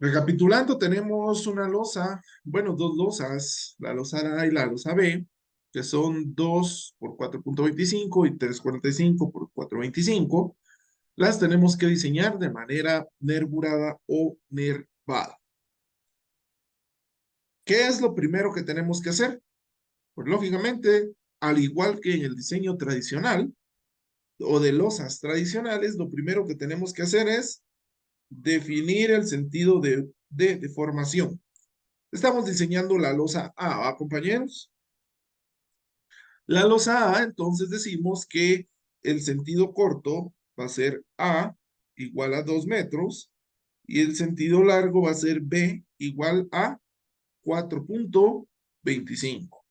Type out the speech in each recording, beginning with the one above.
Recapitulando, tenemos una losa, bueno, dos losas, la losa A y la losa B, que son 2 por 4,25 y 3,45 por 4,25. Las tenemos que diseñar de manera nervurada o nervada. ¿Qué es lo primero que tenemos que hacer? Pues lógicamente, al igual que en el diseño tradicional o de losas tradicionales, lo primero que tenemos que hacer es definir el sentido de deformación. Estamos diseñando la losa A, ¿va, compañeros? La losa A, entonces decimos que el sentido corto va a ser A igual a 2 metros y el sentido largo va a ser B igual a 4,25.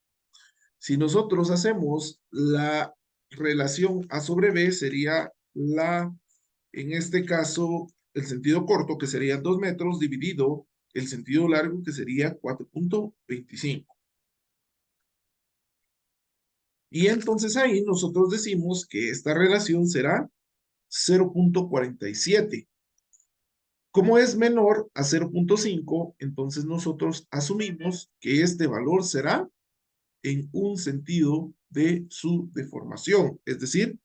Si nosotros hacemos la relación A sobre B, sería en este caso, el sentido corto, que sería 2 metros, dividido el sentido largo, que sería 4,25. Y entonces ahí nosotros decimos que esta relación será 0,47. Como es menor a 0,5, entonces nosotros asumimos que este valor será en un sentido de su deformación, es decir,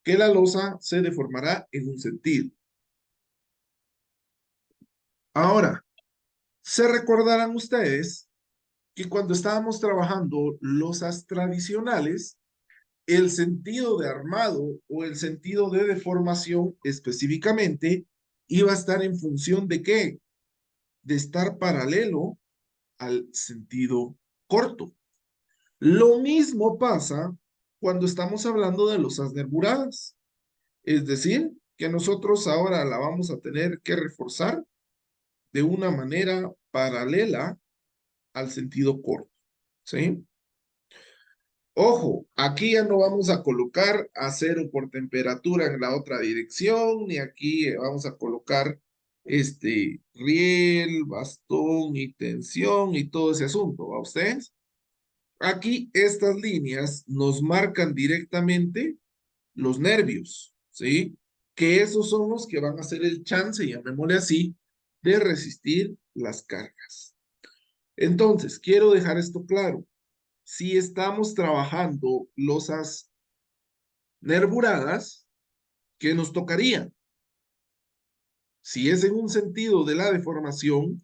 que la losa se deformará en un sentido. Ahora, se recordarán ustedes que cuando estábamos trabajando losas tradicionales, el sentido de armado o el sentido de deformación específicamente iba a estar en función de qué? De estar paralelo al sentido corto. Lo mismo pasa cuando estamos hablando de losas nervuradas. Es decir, que nosotros ahora la vamos a tener que reforzar de una manera paralela al sentido corto. ¿Sí? Ojo, aquí ya no vamos a colocar acero por temperatura en la otra dirección, ni aquí vamos a colocar riel, bastón y tensión y todo ese asunto, ¿va ustedes? Aquí estas líneas nos marcan directamente los nervios, ¿sí? Que esos son los que van a hacer el chance, llamémosle así, de resistir las cargas. Entonces, quiero dejar esto claro. Si estamos trabajando losas nervuradas, ¿qué nos tocaría? Si es en un sentido de la deformación,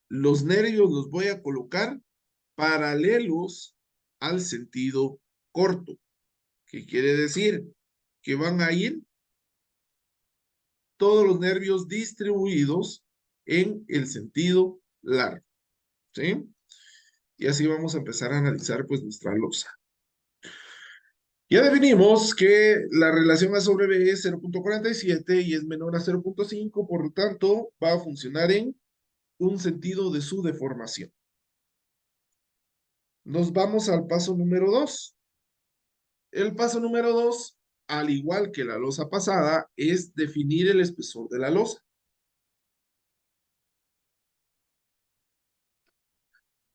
los nervios los voy a colocar paralelos al sentido corto. ¿Qué quiere decir? Que van a ir todos los nervios distribuidos en el sentido largo. ¿Sí? Y así vamos a empezar a analizar pues nuestra losa. Ya definimos que la relación A sobre B es 0,47 y es menor a 0,5, por lo tanto va a funcionar en un sentido de su deformación. Nos vamos al paso número 2. El paso número 2, al igual que la losa pasada, es definir el espesor de la losa.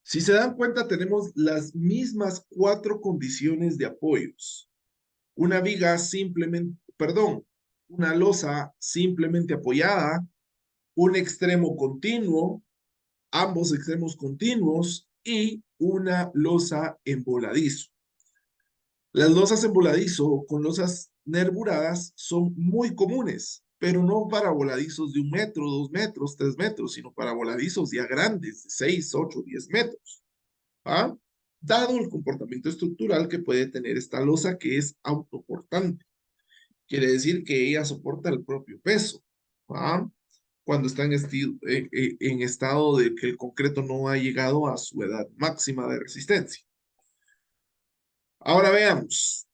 Si se dan cuenta, tenemos las mismas 4 condiciones de apoyos. Una viga simplemente, perdón, una losa simplemente apoyada, un extremo continuo, ambos extremos continuos y una losa en voladizo. Las losas en voladizo con losas nervuradas son muy comunes, pero no para voladizos de 1 metro, 2 metros, 3 metros, sino para voladizos ya grandes de 6, 8, 10 metros. ¿Ah? Dado el comportamiento estructural que puede tener esta losa que es autoportante. Quiere decir que ella soporta el propio peso. ¿Ah? Cuando está en estado de que el concreto no ha llegado a su edad máxima de resistencia. Ahora veamos,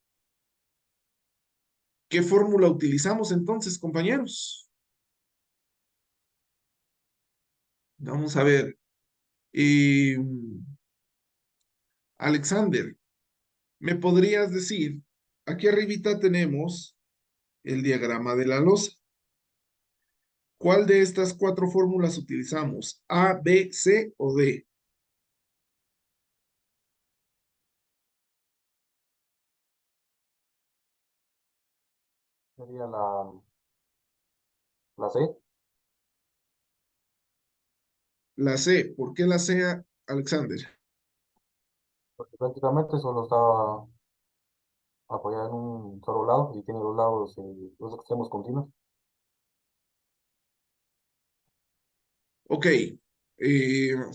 ¿qué fórmula utilizamos entonces, compañeros? Vamos a ver. Eh, Alexander, ¿me podrías decir? Aquí arribita tenemos el diagrama de la losa. ¿Cuál de estas 4 fórmulas utilizamos? ¿A, B, C o D? Sería la C. La C. ¿Por qué la C, Alexander? porque prácticamente solo estaba apoyada en un solo lado y tiene dos lados, dos extremos continuos. Ok.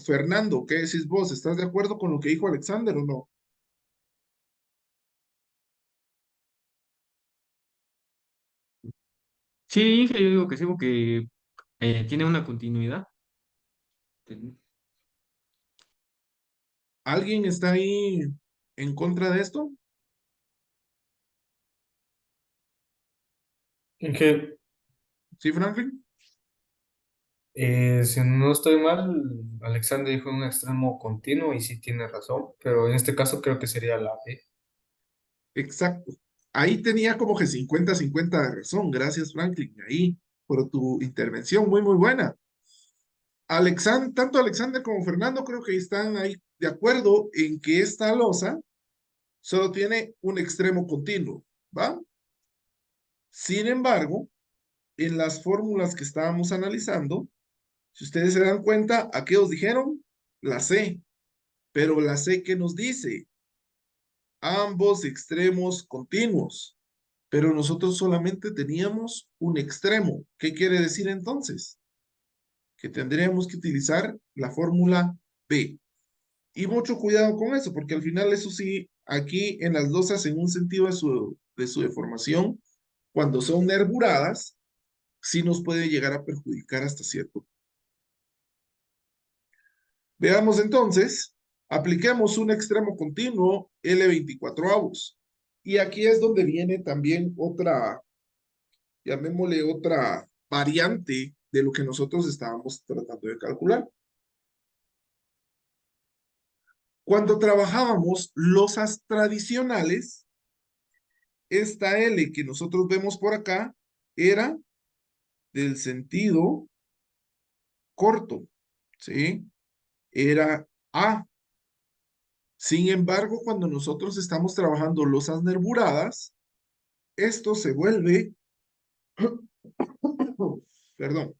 Fernando, ¿qué decís vos? ¿Estás de acuerdo con lo que dijo Alexander o no? Sí, Inge, yo digo que sí, porque tiene una continuidad. ¿Alguien está ahí en contra de esto? En que, ¿Sí, Franklin? si no estoy mal, Alexander dijo un extremo continuo y sí tiene razón, pero en este caso creo que sería la B. Exacto. Ahí tenía como que 50-50 de razón. Gracias, Franklin, ahí por tu intervención muy, muy buena. Tanto Alexander como Fernando creo que están ahí de acuerdo en que esta losa solo tiene un extremo continuo, ¿va? Sin embargo, en las fórmulas que estábamos analizando, si ustedes se dan cuenta, ¿a qué os dijeron? La C, pero la C que nos dice ambos extremos continuos, pero nosotros solamente teníamos un extremo. ¿Qué quiere decir entonces? Que tendríamos que utilizar la fórmula B. Y mucho cuidado con eso, porque al final eso sí, aquí en las losas en un sentido de su deformación, cuando son nervuradas, sí nos puede llegar a perjudicar hasta cierto. Veamos entonces, apliquemos un extremo continuo L24 avos. Y aquí es donde viene también otra, llamémosle otra variante de lo que nosotros estábamos tratando de calcular. Cuando trabajábamos losas tradicionales, esta L que nosotros vemos por acá era del sentido corto, ¿sí? Era A. Sin embargo, cuando nosotros estamos trabajando losas nervuradas, esto se vuelve, perdón,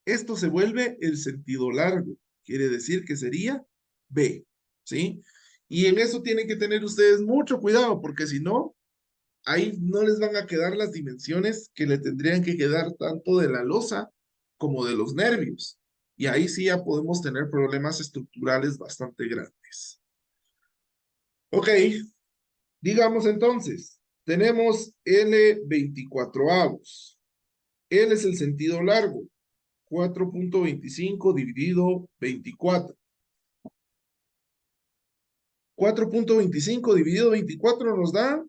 esto se vuelve el sentido largo. Quiere decir que sería B, ¿sí? Y en eso tienen que tener ustedes mucho cuidado, porque si no, ahí no les van a quedar las dimensiones que le tendrían que quedar tanto de la losa como de los nervios. Y ahí sí ya podemos tener problemas estructurales bastante grandes. Ok, digamos entonces, tenemos L24 avos. L es el sentido largo, 4.25 dividido 24. 4.25 dividido 24 nos da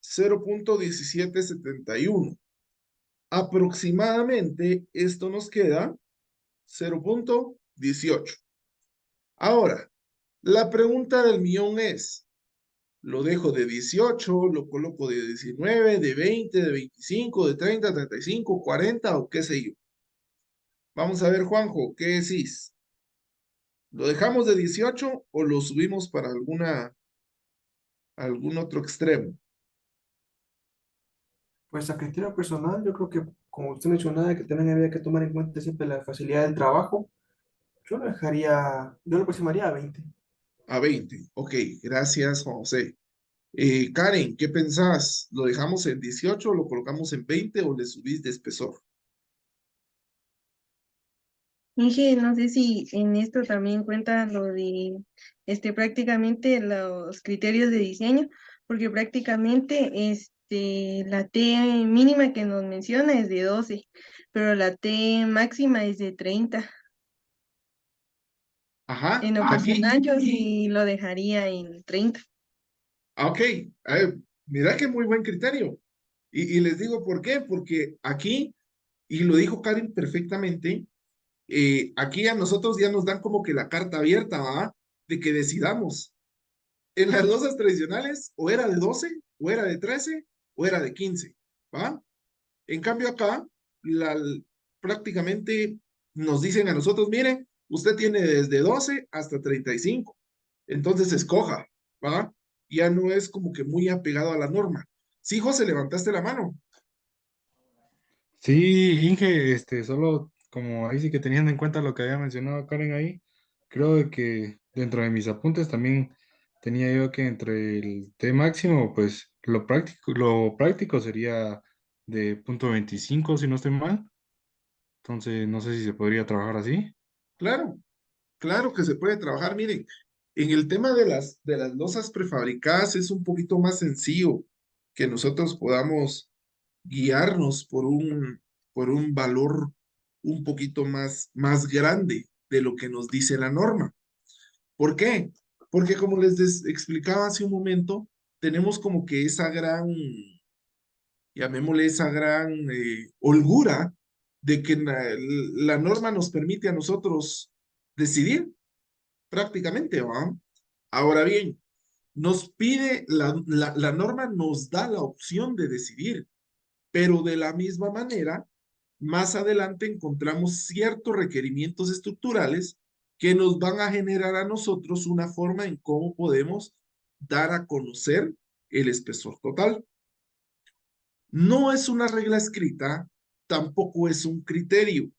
0.1771. Aproximadamente esto nos queda 0.18. Ahora, la pregunta del millón es, ¿lo dejo de 18, lo coloco de 19, de 20, de 25, de 30, 35, 40 o qué sé yo? Vamos a ver, Juanjo, ¿qué decís? ¿Lo dejamos de 18 o lo subimos para algún otro extremo? Pues a criterio personal, yo creo que, como usted mencionaba, que también había que tomar en cuenta siempre la facilidad del trabajo, yo lo aproximaría a 20. A 20. Ok, gracias, José. Karen, ¿qué pensás? ¿Lo dejamos en 18, lo colocamos en 20 o le subís de espesor? Inge, no sé si en esto también cuenta lo de prácticamente los criterios de diseño, porque prácticamente la T mínima que nos menciona es de 12, pero la T máxima es de 30. Ajá, En lo aquí, personal, yo sí lo dejaría en 30. ok, mira qué muy buen criterio. Y les digo por qué, porque aquí, y lo dijo Karen perfectamente, aquí a nosotros ya nos dan como que la carta abierta, ¿va? De que decidamos. En las losas tradicionales, o era de 12, o era de 13, o era de 15, ¿va? En cambio acá, la, prácticamente nos dicen a nosotros, mire, usted tiene desde 12 hasta 35, entonces escoja, ¿va? Ya no es como que muy apegado a la norma. Sí, José, levantaste la mano. Sí, Inge, solo como ahí sí que teniendo en cuenta lo que había mencionado Karen ahí, creo de que dentro de mis apuntes también tenía yo que entre el T máximo, pues lo práctico sería de punto 25 si no estoy mal. Entonces, no sé si se podría trabajar así. Claro, claro que se puede trabajar. Miren, en el tema de las losas prefabricadas es un poquito más sencillo que nosotros podamos guiarnos por un valor un poquito más grande de lo que nos dice la norma. ¿Por qué? Porque como explicaba hace un momento, tenemos como que esa gran, llamémosle esa gran holgura de que la norma nos permite a nosotros decidir prácticamente, ¿va? Ahora bien, nos pide, la norma nos da la opción de decidir, pero de la misma manera, más adelante encontramos ciertos requerimientos estructurales que nos van a generar a nosotros una forma en cómo podemos dar a conocer el espesor total. No es una regla escrita, tampoco es un criterio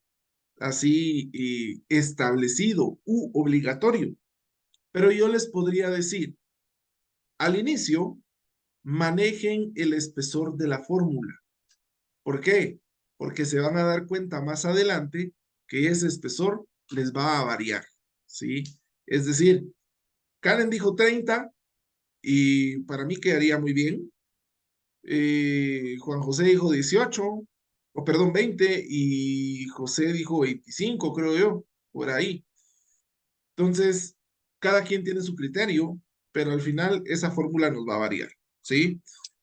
así establecido u obligatorio, pero yo les podría decir, al inicio, manejen el espesor de la fórmula. ¿Por qué? Porque se van a dar cuenta más adelante que ese espesor les va a variar, ¿sí? Es decir, Karen dijo 30 y para mí quedaría muy bien. Juan José dijo 18, o perdón, 20 y José dijo 25, creo yo, por ahí. Entonces, cada quien tiene su criterio, pero al final esa fórmula nos va a variar, ¿sí?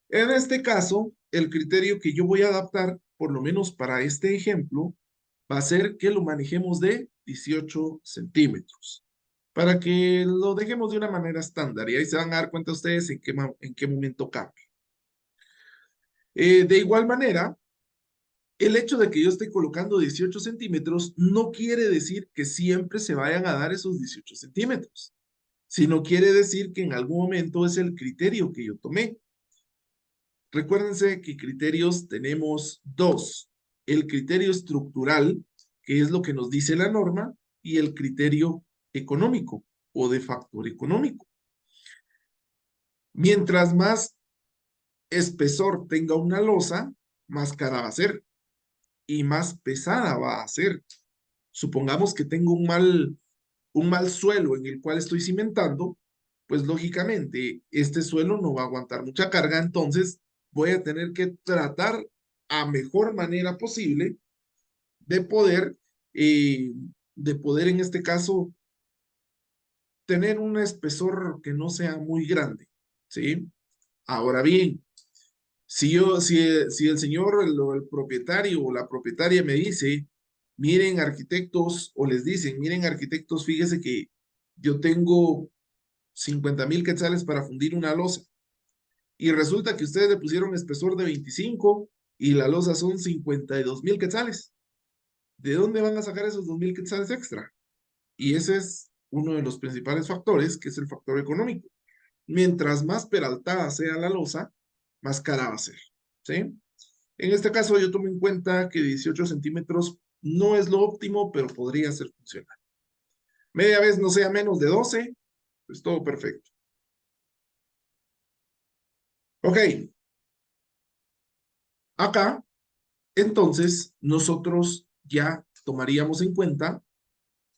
En este caso, el criterio que yo voy a adaptar, por lo menos para este ejemplo, va a ser que lo manejemos de 18 centímetros, para que lo dejemos de una manera estándar y ahí se van a dar cuenta ustedes en qué momento cambia. De igual manera, el hecho de que yo esté colocando 18 centímetros no quiere decir que siempre se vayan a dar esos 18 centímetros, sino quiere decir que en algún momento es el criterio que yo tomé. Recuérdense que criterios tenemos dos, el criterio estructural, que es lo que nos dice la norma, y el criterio económico o de factor económico. Mientras más espesor tenga una losa, más cara va a ser y más pesada va a ser. Supongamos que tengo un mal suelo en el cual estoy cimentando, pues lógicamente este suelo no va a aguantar mucha carga, entonces voy a tener que tratar a mejor manera posible de poder, eh, de poder en este caso tener un espesor que no sea muy grande, ¿sí? Ahora bien, si el señor, el propietario o la propietaria me dice, miren arquitectos, o les dicen, miren arquitectos, fíjese que yo tengo 50,000 quetzales para fundir una losa, y resulta que ustedes le pusieron espesor de 25 y la losa son 52,000 quetzales. ¿De dónde van a sacar esos 2,000 quetzales extra? Y ese es uno de los principales factores, que es el factor económico. Mientras más peraltada sea la losa, más cara va a ser, ¿sí? En este caso yo tomo en cuenta que 18 centímetros no es lo óptimo, pero podría ser funcional. Media vez no sea menos de 12, pues todo perfecto. Ok, acá entonces nosotros ya tomaríamos en cuenta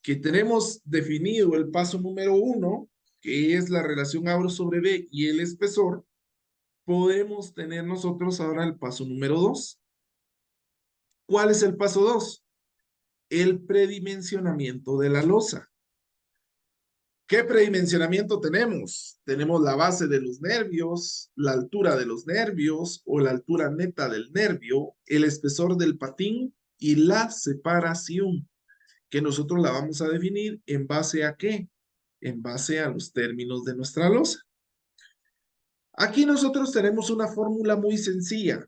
que tenemos definido el paso número 1, que es la relación A sobre B y el espesor. Podemos tener nosotros ahora el paso número 2. ¿Cuál es el paso 2? El predimensionamiento de la losa. ¿Qué predimensionamiento tenemos? Tenemos la base de los nervios, la altura de los nervios o la altura neta del nervio, el espesor del patín y la separación, que nosotros la vamos a definir en base a ¿qué? En base a los términos de nuestra losa. Aquí nosotros tenemos una fórmula muy sencilla.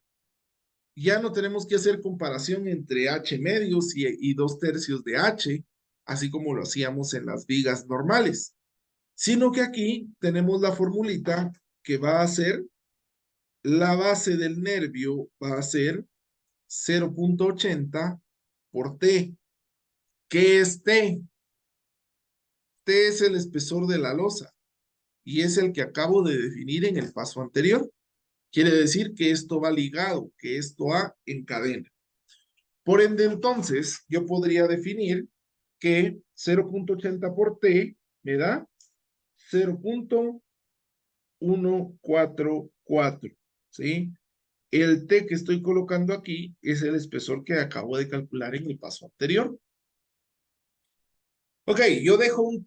Ya no tenemos que hacer comparación entre H medios y 2/3 de H, así como lo hacíamos en las vigas normales, sino que aquí tenemos la formulita que va a ser la base del nervio, va a ser 0.80 por T. ¿Qué es T? T es el espesor de la losa y es el que acabo de definir en el paso anterior. Quiere decir que esto va ligado, que esto va en cadena. Por ende, entonces, yo podría definir que 0.80 por T me da 0.144, ¿sí? El T que estoy colocando aquí es el espesor que acabo de calcular en el paso anterior. Ok, yo dejo un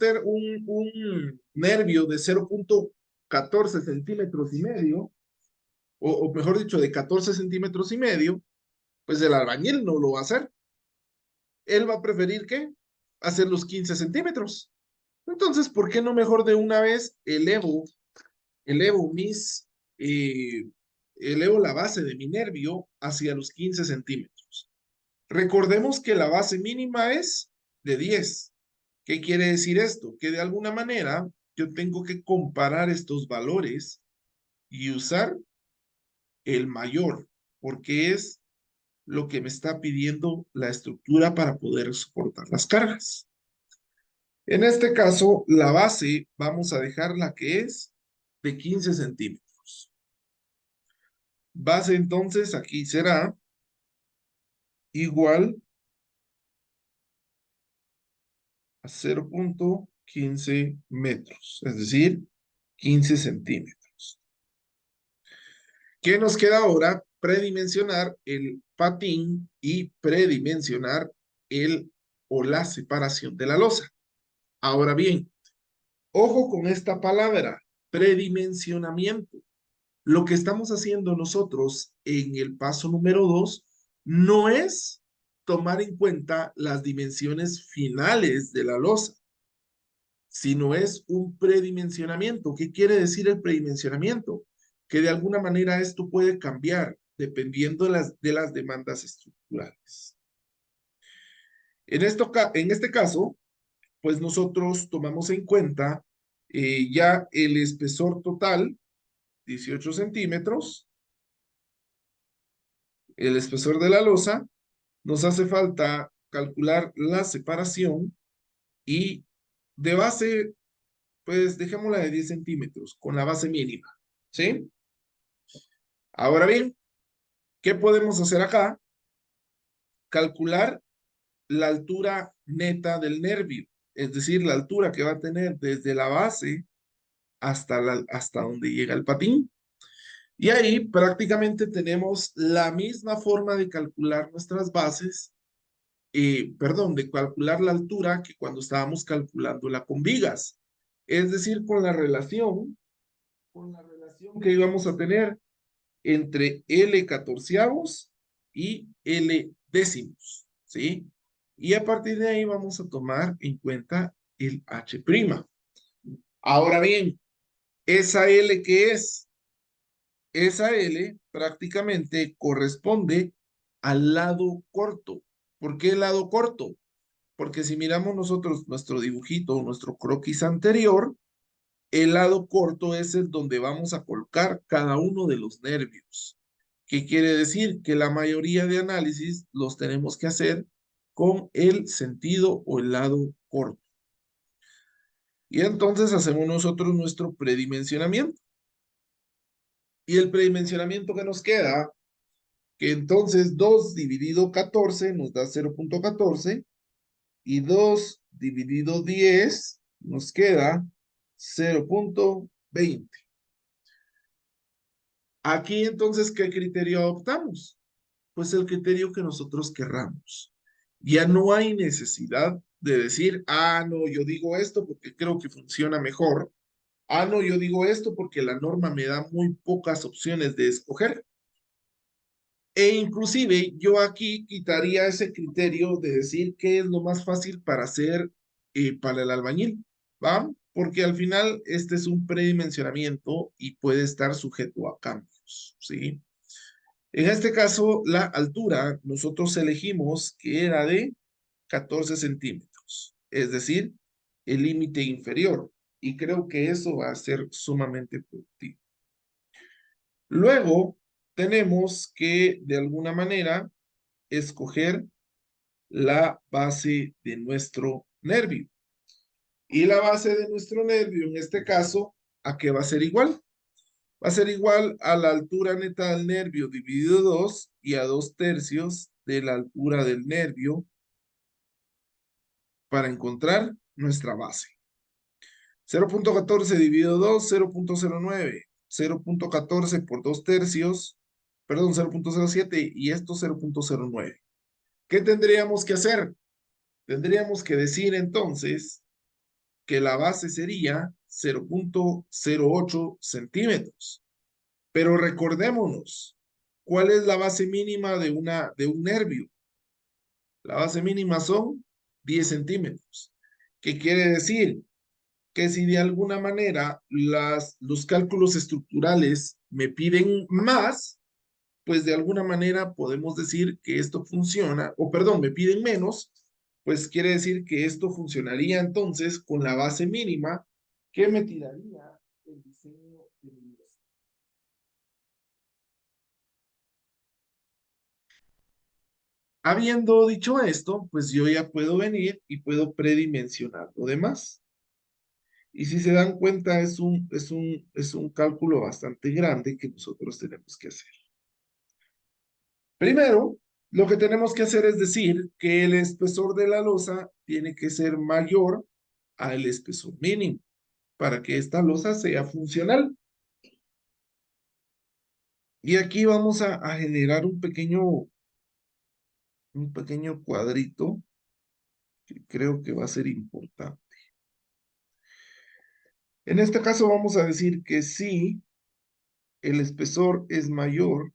nervio de 0.14 centímetros y medio, o mejor dicho, de 14 centímetros y medio, pues el albañil no lo va a hacer. Él va a preferir, ¿qué? Hacer los 15 centímetros. Entonces, ¿por qué no mejor de una vez elevo mis, eh, elevo la base de mi nervio hacia los 15 centímetros? Recordemos que la base mínima es de 10. ¿Qué quiere decir esto? Que de alguna manera yo tengo que comparar estos valores y usar el mayor, porque es lo que me está pidiendo la estructura para poder soportar las cargas. En este caso, la base vamos a dejar la que es de 15 centímetros. Base entonces aquí será igual a 0.15 metros, es decir, 15 centímetros. ¿Qué nos queda ahora? Predimensionar el patín y predimensionar el o la separación de la losa. Ahora bien, ojo con esta palabra, predimensionamiento. Lo que estamos haciendo nosotros en el paso número 2 no es tomar en cuenta las dimensiones finales de la losa, sino es un predimensionamiento. ¿Qué quiere decir el predimensionamiento? Que de alguna manera esto puede cambiar dependiendo de las demandas estructurales. En este caso, pues nosotros tomamos en cuenta ya el espesor total, 18 centímetros, el espesor de la losa, nos hace falta calcular la separación y de base, pues dejémosla de 10 centímetros con la base mínima, ¿sí? Ahora bien, ¿qué podemos hacer acá? Calcular la altura neta del nervio, es decir, la altura que va a tener desde la base hasta donde llega el patín. Y ahí prácticamente tenemos la misma forma de calcular nuestras bases, perdón, de calcular la altura que cuando estábamos calculándola con vigas. Es decir, con la relación que íbamos a tener entre L catorceavos y L décimos, ¿sí? Y a partir de ahí vamos a tomar en cuenta el H'. Ahora bien, ¿esa L qué es? Esa L prácticamente corresponde al lado corto. ¿Por qué el lado corto? Porque si miramos nosotros nuestro dibujito, nuestro croquis anterior, el lado corto es el donde vamos a colocar cada uno de los nervios. ¿Qué quiere decir? Que la mayoría de análisis los tenemos que hacer con el sentido o el lado corto. Y entonces hacemos nosotros nuestro predimensionamiento. Y el predimensionamiento que nos queda, que entonces 2 dividido 14 nos da 0.14 y 2 dividido 10 nos queda 0.20. Aquí entonces, ¿qué criterio adoptamos? Pues el criterio que nosotros querramos. Ya no hay necesidad de decir, ah, no, yo digo esto porque creo que funciona mejor. Ah, no, yo digo esto porque la norma me da muy pocas opciones de escoger. E inclusive yo aquí quitaría ese criterio de decir qué es lo más fácil para hacer para el albañil, ¿va? Porque al final este es un predimensionamiento y puede estar sujeto a cambios, ¿sí? En este caso, la altura, nosotros elegimos que era de 14 centímetros, es decir, el límite inferior. Y creo que eso va a ser sumamente productivo. Luego, tenemos que, de alguna manera, escoger la base de nuestro nervio. Y la base de nuestro nervio, en este caso, ¿a qué va a ser igual? Va a ser igual a la altura neta del nervio dividido 2 y a 2/3 de la altura del nervio para encontrar nuestra base. 0.14 dividido 2, 0.09. 0.14 por 2/3, perdón, 0.07 y esto 0.09. ¿Qué tendríamos que hacer? Tendríamos que decir entonces que la base sería 0.08 centímetros. Pero recordémonos, ¿cuál es la base mínima de un nervio? La base mínima son 10 centímetros. ¿Qué quiere decir? Que si de alguna manera los cálculos estructurales me piden más, pues de alguna manera podemos decir que esto funciona, o perdón, me piden menos, pues quiere decir que esto funcionaría entonces con la base mínima que me tiraría el diseño de mi universidad. Habiendo dicho esto, pues yo ya puedo venir y puedo predimensionar lo demás. Y si se dan cuenta, es un cálculo bastante grande que nosotros tenemos que hacer. Primero, lo que tenemos que hacer es decir que el espesor de la losa tiene que ser mayor al espesor mínimo para que esta losa sea funcional. Y aquí vamos a generar un pequeño cuadrito que creo que va a ser importante. En este caso vamos a decir que si el espesor es mayor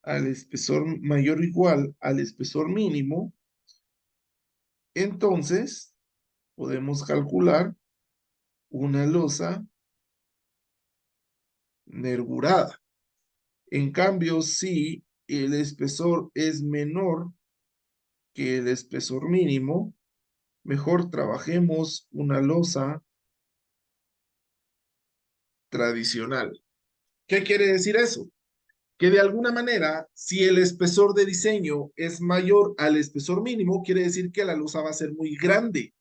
o igual al espesor mínimo, entonces podemos calcular una losa nervurada. En cambio, si el espesor es menor que el espesor mínimo, mejor trabajemos una losa tradicional. ¿Qué quiere decir eso? Que de alguna manera, si el espesor de diseño es mayor al espesor mínimo, quiere decir que la losa va a ser muy grande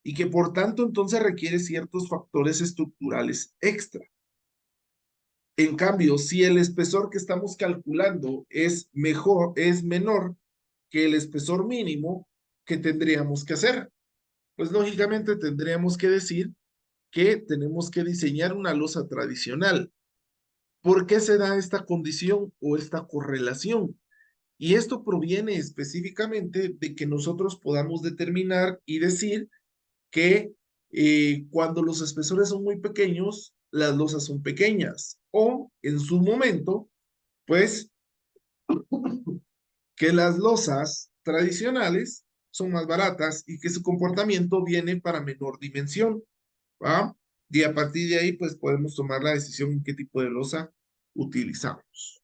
y que por tanto entonces requiere ciertos factores estructurales extra. En cambio, si el espesor que estamos calculando es menor que el espesor mínimo, ¿qué tendríamos que hacer? Pues lógicamente tendríamos que decir que tenemos que diseñar una losa tradicional. ¿Por qué se da esta condición o esta correlación? Y esto proviene específicamente de que nosotros podamos determinar y decir que cuando los espesores son muy pequeños, las losas son pequeñas. O en su momento, pues, que las losas tradicionales son más baratas y que su comportamiento viene para menor dimensión. ¿Va? Y a partir de ahí, pues podemos tomar la decisión en qué tipo de losa utilizamos.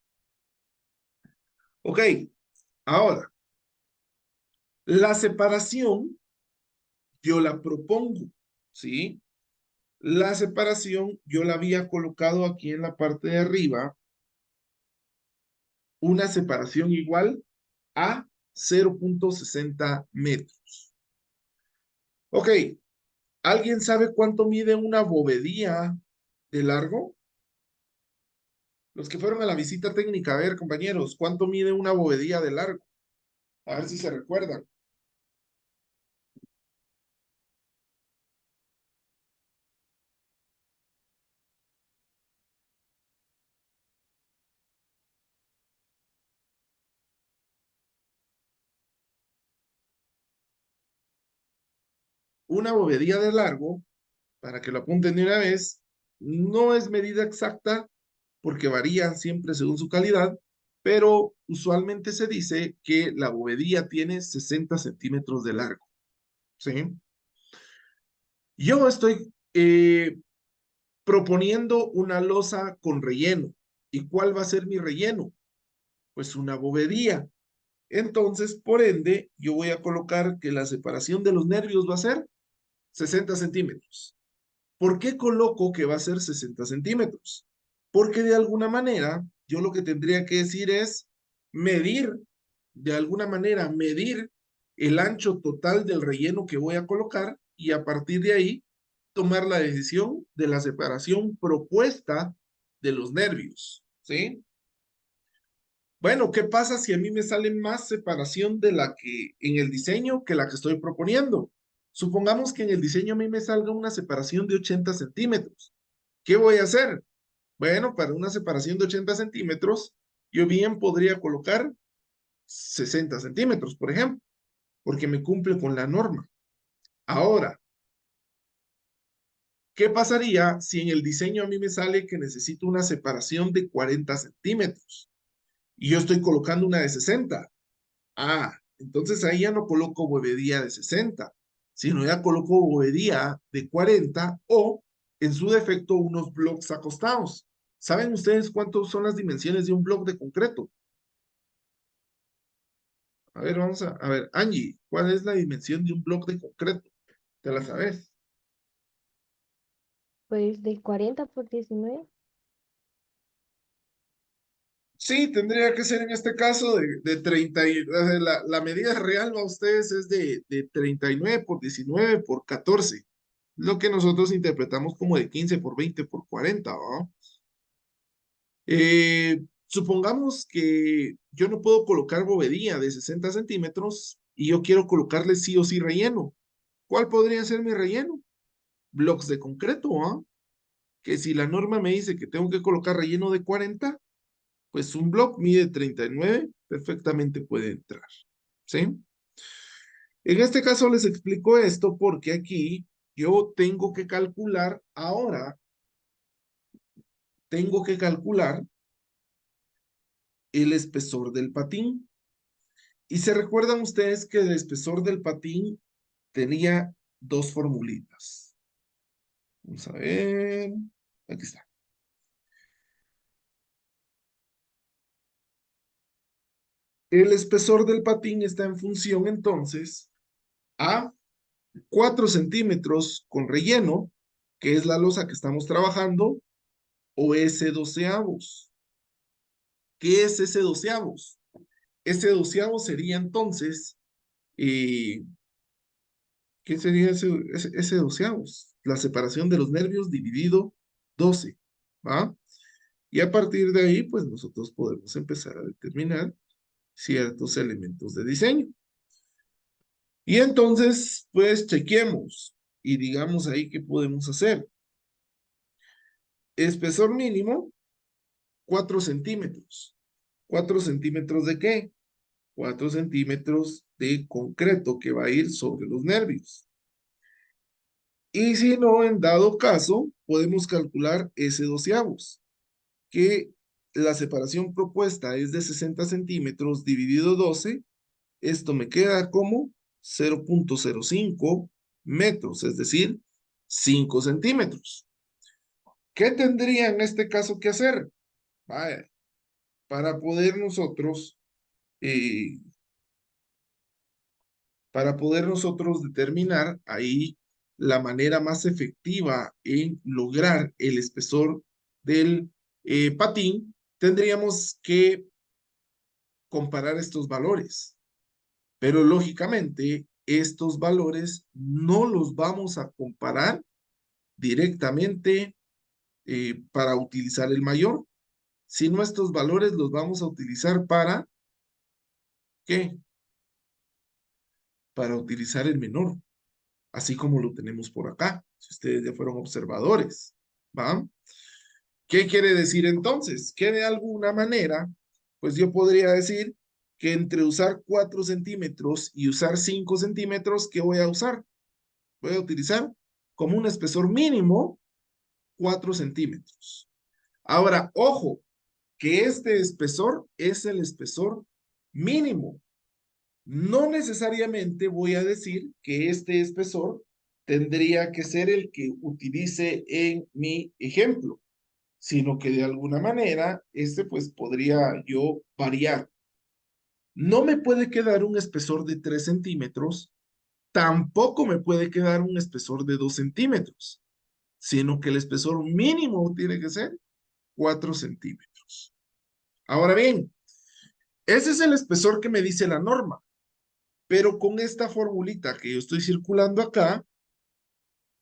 Ok, ahora, la separación yo la propongo, ¿sí? La separación yo la había colocado aquí en la parte de arriba, una separación igual a 0.60 metros. Ok, ¿alguien sabe cuánto mide una bovedía de largo? Los que fueron a la visita técnica, a ver, compañeros, ¿cuánto mide una bovedía de largo? A ver si se recuerdan. Una bovedía de largo, para que lo apunten de una vez, no es medida exacta porque varían siempre según su calidad, pero usualmente se dice que la bovedía tiene 60 centímetros de largo. ¿Sí? Yo estoy proponiendo una losa con relleno. ¿Y cuál va a ser mi relleno? Pues una bovedía. Entonces, por ende, yo voy a colocar que la separación de los nervios va a ser 60 centímetros. ¿Por qué coloco que va a ser 60 centímetros? Porque de alguna manera, yo lo que tendría que decir es medir, de alguna manera, medir el ancho total del relleno que voy a colocar y a partir de ahí tomar la decisión de la separación propuesta de los nervios, ¿sí? Bueno, ¿qué pasa si a mí me sale más separación de la que en el diseño que la que estoy proponiendo? Supongamos que en el diseño a mí me salga una separación de 80 centímetros. ¿Qué voy a hacer? Bueno, para una separación de 80 centímetros, yo bien podría colocar 60 centímetros, por ejemplo, porque me cumple con la norma. Ahora, ¿qué pasaría si en el diseño a mí me sale que necesito una separación de 40 centímetros y yo estoy colocando una de 60? Ah, entonces ahí ya no coloco bovedía de 60, sino ya coloco bovedía de 40 o, en su defecto, unos blocks acostados. ¿Saben ustedes cuántos son las dimensiones de un bloque de concreto? A ver, vamos a ver, Angie, ¿cuál es la dimensión de un bloque de concreto? ¿Te la sabes? Pues de 40 por 19. Sí, tendría que ser en este caso de 30, la medida real para ustedes es de 39 por 19 por 14. Lo que nosotros interpretamos como de 15 por 20 por 40, ¿va? Supongamos que yo no puedo colocar bovedía de 60 centímetros y yo quiero colocarle sí o sí relleno. ¿Cuál podría ser mi relleno? Blocks de concreto, ¿ah? Que si la norma me dice que tengo que colocar relleno de 40, pues un block mide 39, perfectamente puede entrar, ¿sí? En este caso les explico esto porque aquí yo tengo que calcular ahora, tengo que calcular el espesor del patín. Y se recuerdan ustedes que el espesor del patín tenía dos formulitas. Vamos a ver, aquí está. El espesor del patín está en función entonces a 4 centímetros con relleno, que es la losa que estamos trabajando, o ese doceavos. ¿Qué es ese doceavos? Ese doceavos sería entonces, ¿qué sería ese doceavos? La separación de los nervios dividido 12, ¿va? Y a partir de ahí, pues nosotros podemos empezar a determinar ciertos elementos de diseño. Y entonces, pues chequemos y digamos ahí qué podemos hacer. Espesor mínimo, 4 centímetros. ¿4 centímetros de qué? 4 centímetros de concreto que va a ir sobre los nervios. Y si no, en dado caso, podemos calcular ese doceavos, que la separación propuesta es de 60 centímetros dividido 12. Esto me queda como 0.05 metros, es decir, 5 centímetros. ¿Qué tendría en este caso que hacer? Vaya, para poder nosotros, eh, determinar ahí la manera más efectiva en lograr el espesor del patín, tendríamos que comparar estos valores. Pero lógicamente, estos valores no los vamos a comparar directamente para utilizar el mayor, sino estos valores los vamos a utilizar para, ¿qué? Para utilizar el menor, así como lo tenemos por acá, si ustedes ya fueron observadores, ¿va? ¿Qué quiere decir entonces? Que de alguna manera, pues yo podría decir que entre usar 4 centímetros y usar 5 centímetros, ¿qué voy a usar? Voy a utilizar como un espesor mínimo 4 centímetros. Ahora, ojo, que este espesor es el espesor mínimo. No necesariamente voy a decir que este espesor tendría que ser el que utilice en mi ejemplo, sino que de alguna manera este pues podría yo variar. No me puede quedar un espesor de 3 centímetros, tampoco me puede quedar un espesor de 2 centímetros, sino que el espesor mínimo tiene que ser 4 centímetros. Ahora bien, ese es el espesor que me dice la norma, Pero con esta formulita que yo estoy circulando acá,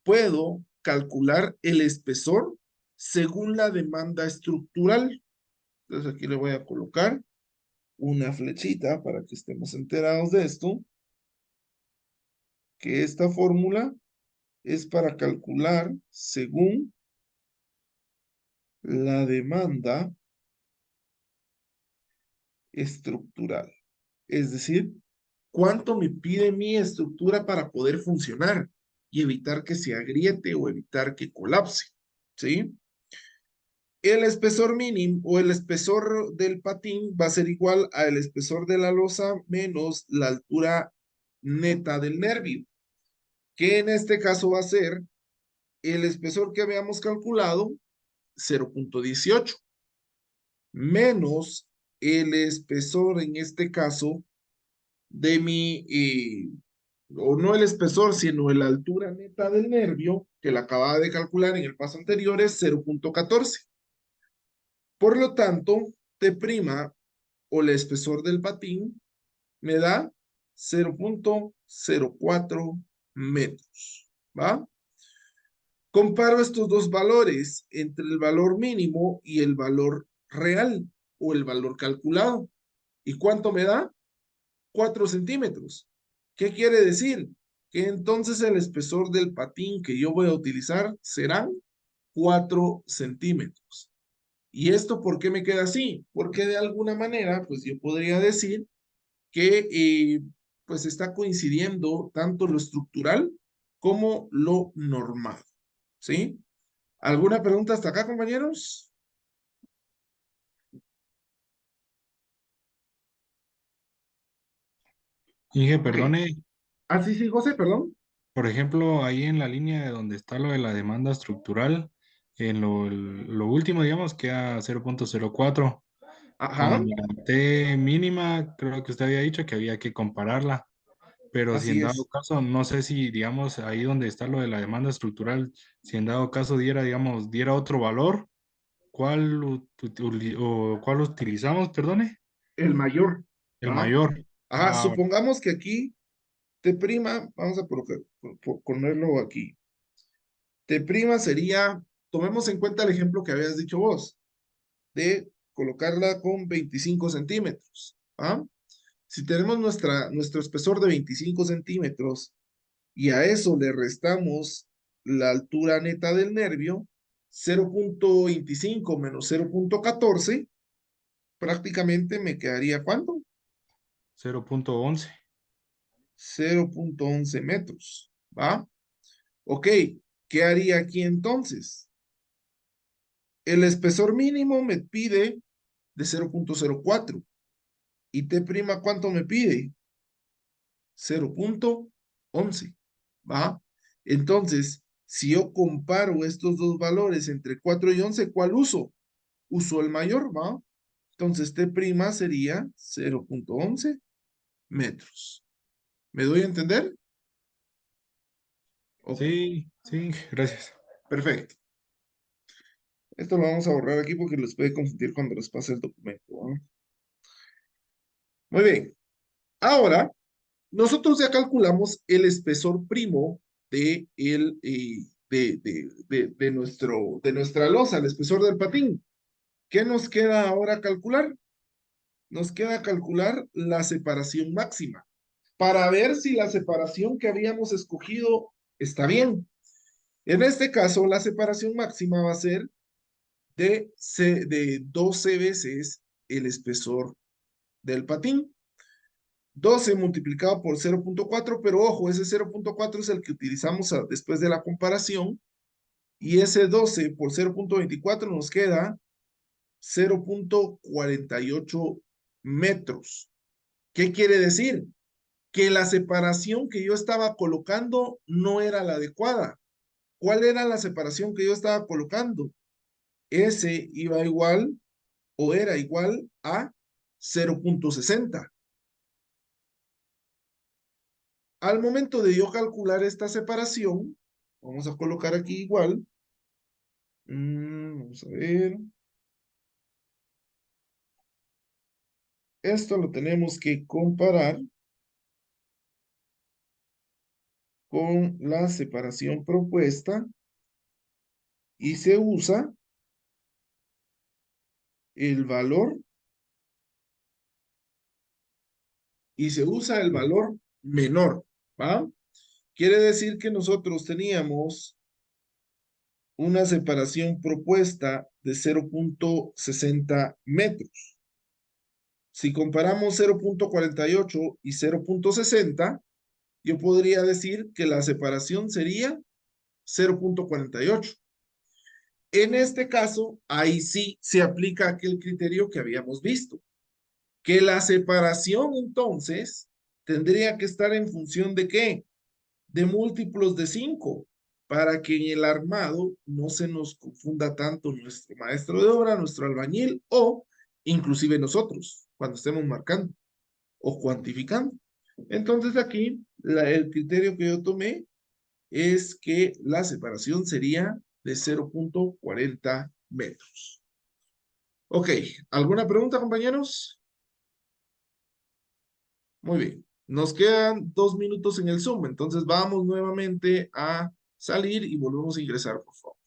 puedo calcular el espesor según la demanda estructural. Entonces aquí le voy a colocar una flechita para que estemos enterados de esto, que esta fórmula es para calcular según la demanda estructural. Es decir, cuánto me pide mi estructura para poder funcionar y evitar que se agriete o evitar que colapse. ¿Sí? El espesor mínimo o el espesor del patín va a ser igual al espesor de la losa menos la altura neta del nervio, que en este caso va a ser el espesor que habíamos calculado, 0.18, menos el espesor en este caso de mi, o no el espesor, sino la altura neta del nervio, que la acababa de calcular en el paso anterior, es 0.14. Por lo tanto, T' o el espesor del patín me da 0.04 metros, ¿va? Comparo estos dos valores entre el valor mínimo y el valor real o el valor calculado. ¿Y cuánto me da? 4 centímetros. ¿Qué quiere decir? Que entonces el espesor del patín que yo voy a utilizar serán 4 centímetros. ¿Y esto por qué me queda así? Porque de alguna manera, pues yo podría decir que pues está coincidiendo tanto lo estructural como lo normal. ¿Sí? ¿Alguna pregunta hasta acá, compañeros? Inge, Ok. perdone, Ah, sí, sí, José, perdón. por ejemplo, ahí en la línea de donde está lo de la demanda estructural, en lo último, digamos, queda 0.04. Ajá, Con la T mínima, creo que usted había dicho que había que compararla, pero si así en dado es. caso, no sé si, digamos, ahí donde está lo de la demanda estructural, si en dado caso diera, digamos, diera otro valor, ¿cuál utilizamos, perdone? El mayor. El ¿Va? mayor. Ajá, Ah, bueno, supongamos que aquí T', vamos a ponerlo aquí. T' sería, tomemos en cuenta el ejemplo que habías dicho vos, de colocarla con 25 centímetros. ¿Ah? Si tenemos nuestro espesor de 25 centímetros y a eso le restamos la altura neta del nervio, 0.25 menos 0.14, prácticamente me quedaría ¿cuánto? 0.11. 0.11 metros. ¿Va? Ok, ¿qué haría aquí entonces? El espesor mínimo me pide de 0.04 y T' ¿cuánto me pide? 0.11. ¿Va? Entonces, si yo comparo estos dos valores entre 4 y 11, ¿cuál uso? Uso el mayor, ¿va? Entonces, T' sería 0.11 metros. ¿Me doy a entender? Ok, Sí, sí, gracias. perfecto. Esto lo vamos a borrar aquí porque les puede confundir cuando les pase el documento, ¿va? Muy bien. Ahora, nosotros ya calculamos el espesor primo de nuestra losa, el espesor del patín. ¿Qué nos queda ahora calcular? Nos queda calcular la separación máxima para ver si la separación que habíamos escogido está bien. En este caso, la separación máxima va a ser de 12 veces el espesor del patín. 12 multiplicado por 0.4, pero ojo, ese 0.4 es el que utilizamos después de la comparación, y ese 12 por 0.24 nos queda 0.48 metros. ¿Qué quiere decir? Que la separación que yo estaba colocando no era la adecuada. ¿Cuál era la separación que yo estaba colocando? S iba igual o era igual a 0.60. Al momento de yo calcular esta separación, vamos a colocar aquí igual. Vamos a ver. Esto lo tenemos que comparar con la separación propuesta y se usa el valor menor, ¿va? Quiere decir que nosotros teníamos una separación propuesta de 0.60 metros. Si comparamos 0.48 y 0.60, yo podría decir que la separación sería 0.48. En este caso, ahí sí se aplica aquel criterio que habíamos visto, que la separación entonces tendría que estar en función de ¿qué? De múltiplos de 5, para que en el armado no se nos confunda tanto nuestro maestro de obra, nuestro albañil o inclusive nosotros cuando estemos marcando o cuantificando. Entonces aquí el criterio que yo tomé es que la separación sería de 0.40 metros. Ok, ¿alguna pregunta, compañeros? Muy bien. Nos quedan 2 minutos en el Zoom, entonces vamos nuevamente a salir y volvemos a ingresar, por favor.